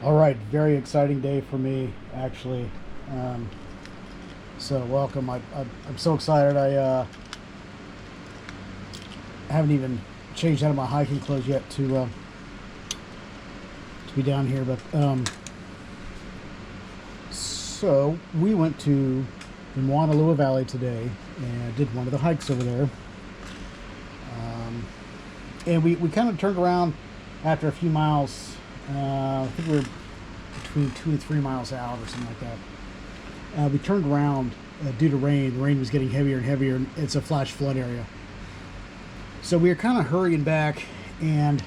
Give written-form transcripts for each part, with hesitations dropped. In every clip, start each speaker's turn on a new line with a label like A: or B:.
A: All right, very exciting day for me, actually. Um, so welcome. I'm so excited. I haven't even changed out of my hiking clothes yet to be down here. But so we went to the Moanalua Valley today and did one of the hikes over there. And we kind of turned around after a few miles. I think we were between 2 and 3 miles out or something like that. We turned around due to rain. The rain was getting heavier and heavier, and it's a flash flood area. So we were kind of hurrying back, and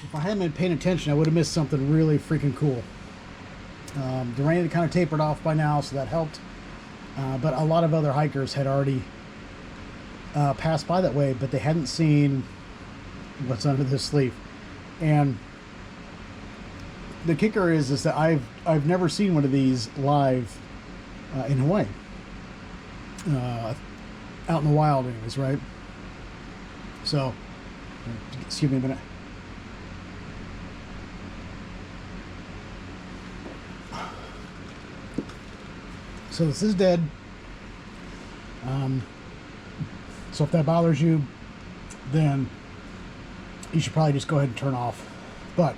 A: if I hadn't been paying attention, I would have missed something really freaking cool. The rain had kind of tapered off by now, so that helped. But a lot of other hikers had already passed by that way, but they hadn't seen what's under this leaf. And the kicker is that I've never seen one of these live in Hawaii, out in the wild, anyways, right? So, excuse me a minute. So this is dead. So if that bothers you, then you should probably just go ahead and turn off. But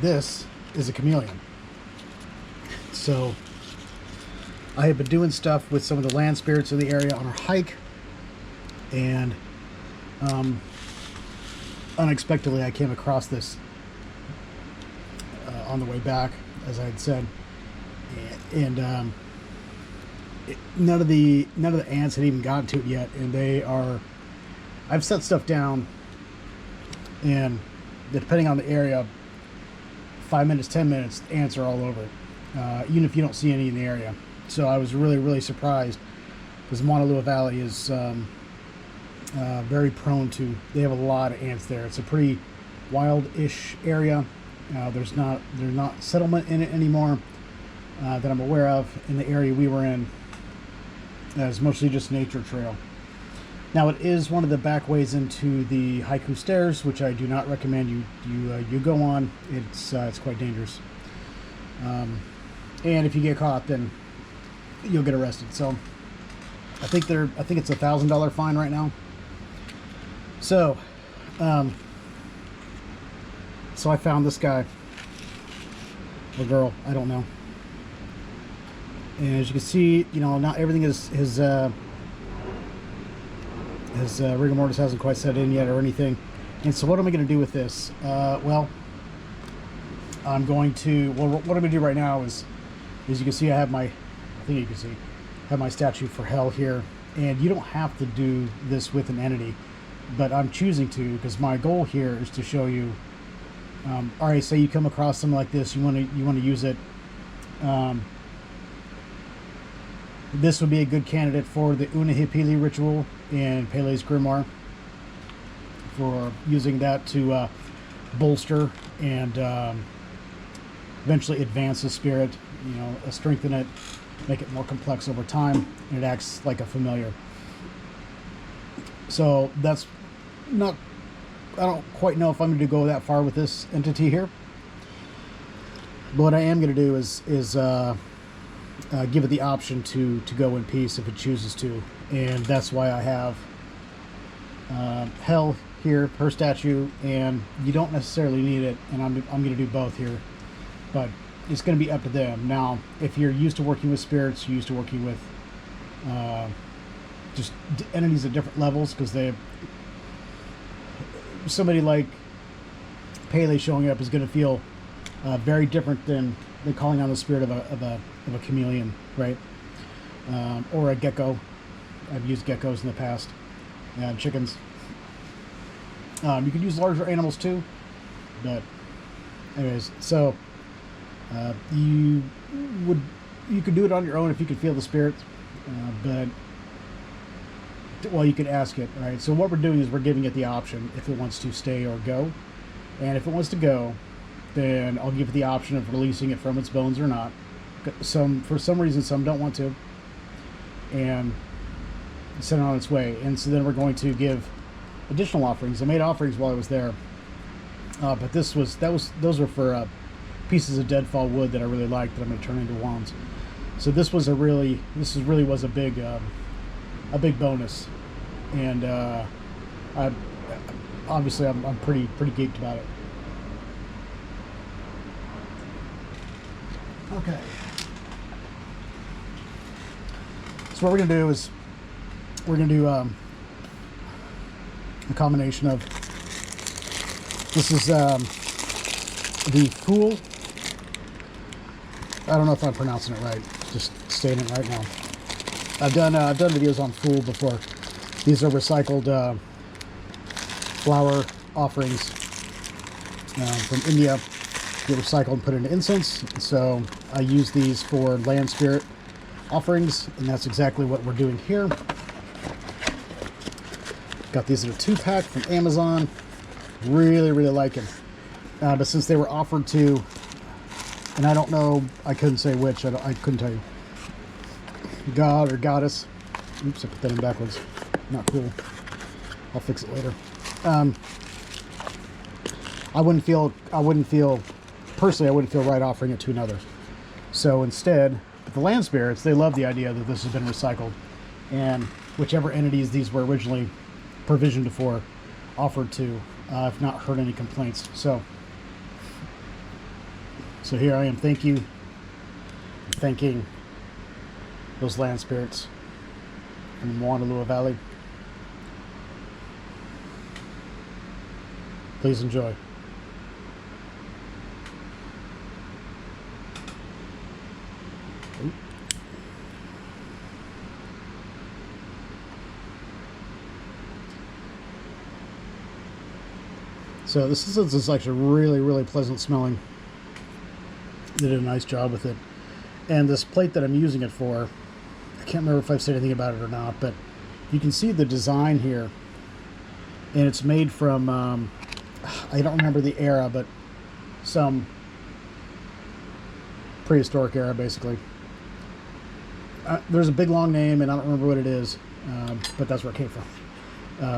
A: this is a chameleon. So I have been doing stuff with some of the land spirits in the area on our hike, and unexpectedly I came across this on the way back, as I had said, and none of the ants had even gotten to it yet, and I've set stuff down, and depending on the area, 5 minutes, 10 minutes, ants are all over it, even if you don't see any in the area. So I was really surprised, because Moanalua Valley is very prone to, they have a lot of ants there. It's a pretty wild-ish area. There's not settlement in it anymore that I'm aware of. In the area we were in, it's mostly just nature trail. Now it is one of the back ways into the Haiku Stairs, which I do not recommend you go on. It's quite dangerous, and if you get caught, then you'll get arrested. So I think it's $1,000 fine right now. So so I found this guy or girl, I don't know. And as you can see, not everything is his rigor mortis hasn't quite set in yet or anything. And so what am I going to do with this? Well, what I'm going to do right now is, as you can see, I think you can see, have my statue for hell here. And you don't have to do this with an entity, but I'm choosing to, because my goal here is to show you, all right, say you come across something like this, you want to use it. This would be a good candidate for the Unihipili ritual in Pele's Grimoire, for using that to bolster and eventually advance the spirit, strengthen it, make it more complex over time, and it acts like a familiar. So that's not, I don't quite know if I'm going to go that far with this entity here. But what I am going to do is give it the option to go in peace if it chooses to, and that's why I have Hell here, her statue, and you don't necessarily need it, and I'm going to do both here, but it's going to be up to them. Now, if you're used to working with spirits, you're used to working with just entities at different levels, because somebody like Pele showing up is going to feel very different than calling on the spirit of a chameleon, right? Or a gecko. I've used geckos in the past, and chickens. You could use larger animals too, but anyways, so you could do it on your own if you could feel the spirit, but you could ask it, right? So what we're doing is we're giving it the option if it wants to stay or go, and if it wants to go, then I'll give it the option of releasing it from its bones or not. For some reason, some don't want to, and send it on its way. And so then we're going to give additional offerings. I made offerings while I was there, but those were for pieces of deadfall wood that I really liked that I'm going to turn into wands. So this really was a big bonus, and obviously I'm pretty geeked about it. Okay. So what we're going to do is a combination of, this is the Fool. I don't know if I'm pronouncing it right. Just saying it right now. I've done videos on Fool before. These are recycled flower offerings from India. Get recycled and put into incense. So I use these for land spirit offerings, and that's exactly what we're doing here. Got these in a 2-pack from Amazon. Really like them. But since they were offered to, and I don't know, I couldn't say which, I couldn't tell you, God or Goddess. Oops, I put that in backwards. Not cool. I'll fix it later. I wouldn't feel right offering it to another. So instead, the land spirits, they love the idea that this has been recycled, and whichever entities these were originally provisioned for, offered to, I've not heard any complaints. So here I am. Thanking those land spirits in the Moanalua Valley. Please enjoy. So this is actually really pleasant smelling. They did a nice job with it. And this plate that I'm using it for, I can't remember if I've said anything about it or not, but you can see the design here. And it's made from, I don't remember the era, but some prehistoric era, basically. There's a big long name, and I don't remember what it is, but that's where it came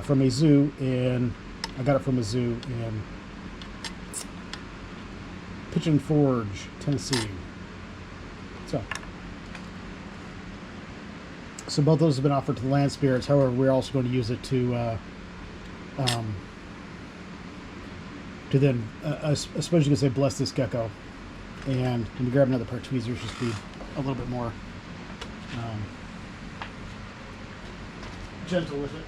A: from a zoo in, I got it from a zoo in Pigeon Forge, Tennessee. So both those have been offered to the land spirits. However, we're also going to use it to then, I suppose you could say, bless this gecko. And let me grab another pair of tweezers just to be a little bit more gentle with it.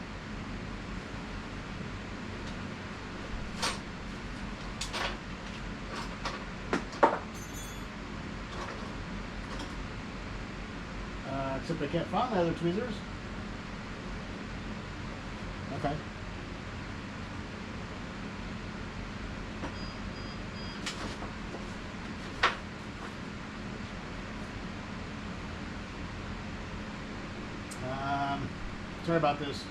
A: Except I can't find my other tweezers. Okay. Sorry about this.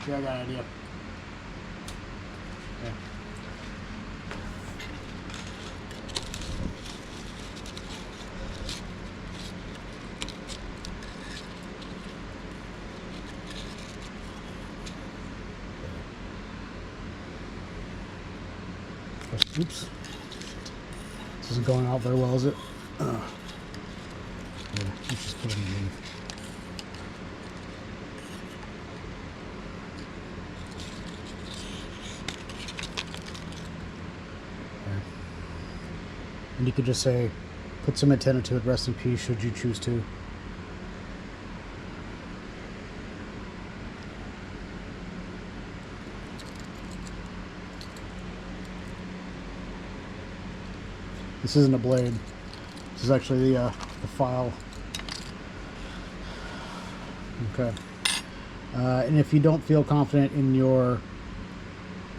A: Yeah, I got an idea. Okay. Oops. This isn't going out very well, is it? Yeah, let's just put it in. Okay. And you could just say, put some antenna to it, rest in peace, should you choose to. This isn't a blade. This is actually the file. Okay. And if you don't feel confident in your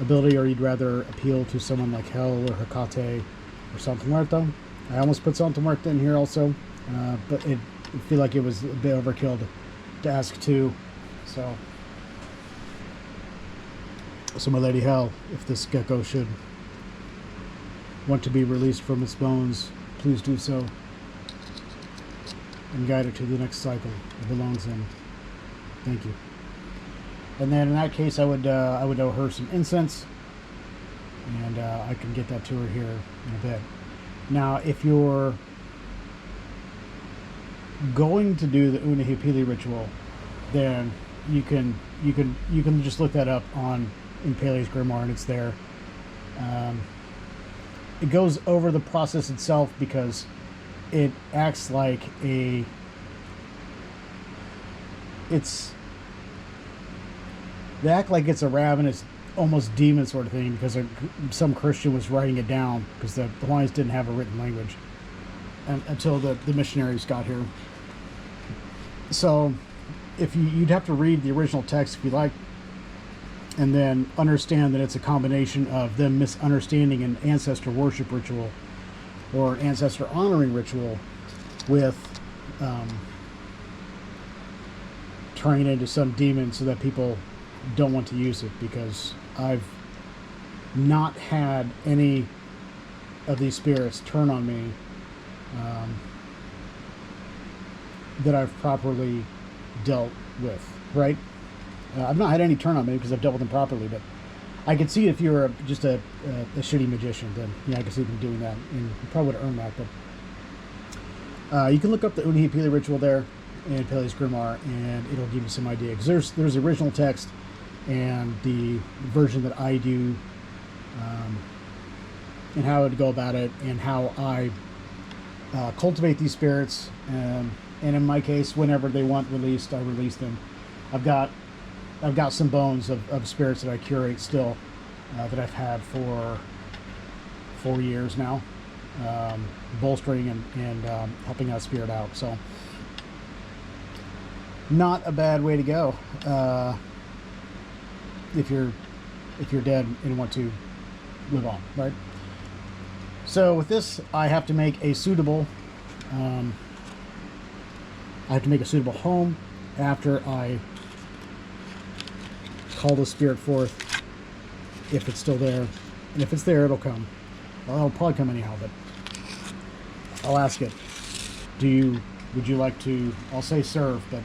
A: ability, or you'd rather appeal to someone like Hell or Hecate or Santa Muerta, I almost put Santa Muerta in here also, but I feel like it was a bit overkill to ask two. So my Lady Hell, if this gecko should want to be released from its bones, please do so, and guide it to the next cycle it belongs in. Thank you. And then in that case, I would owe her some incense, and I can get that to her here in a bit. Now, if you're going to do the Unihipili ritual, then you can just look that up in Pele Grimoire, and it's there. It goes over the process itself because it acts like they act like it's a ravenous, almost demon sort of thing, because some Christian was writing it down, because the Hawaiians didn't have a written language until the missionaries got here. So you'd have to read the original text if you like, and then understand that it's a combination of them misunderstanding an ancestor worship ritual or an ancestor honoring ritual with turning into some demon so that people don't want to use it, because I've not had any of these spirits turn on me that I've properly dealt with, right? I've not had any turn on me because I've dealt with them properly, but I could see if you're just a shitty magician, then I could see them doing that, and you probably would earn that. But you can look up the Unihipili ritual there in Pele's Grimoire, and it'll give you some idea, because there's the original text and the version that I do, and how I would go about it, and how I cultivate these spirits, and in my case, whenever they want released, I release them. I've got some bones of spirits that I curate still, that I've had for 4 years now, bolstering and helping that spirit out. So not a bad way to go if you're dead and want to live on, right? So with this, I have to make a suitable home after I call the spirit forth, if it's still there. And if it's there, it'll come. Well, it'll probably come anyhow, but I'll ask it. Would you like to, I'll say serve, but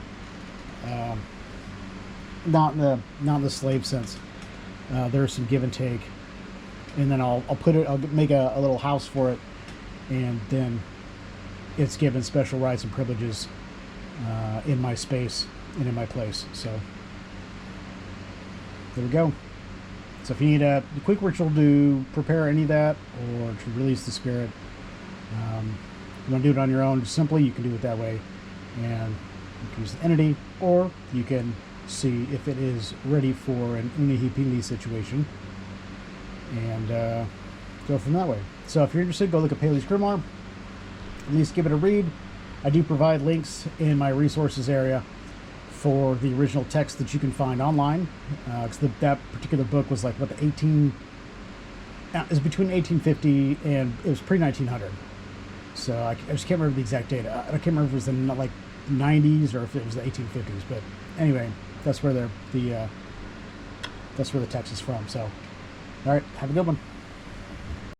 A: not in the slave sense. There's some give and take, and then I'll make a little house for it, and then it's given special rights and privileges in my space and in my place. So there we go. So if you need a quick ritual to prepare any of that, or to release the spirit, you want to do it on your own, simply, you can do it that way, and you can use the entity, or you can see if it is ready for an Unihipili situation, and go from that way. So if you're interested, go look at Pele's Grimoire, at least give it a read. I do provide links in my resources area for the original text that you can find online, because that particular book was like, what, it was between 1850 and it was pre-1900. So I just can't remember the exact date. I can't remember if it was in like 90s or if it was the 1850s. But anyway, that's where the text is from. So, all right, have a good one.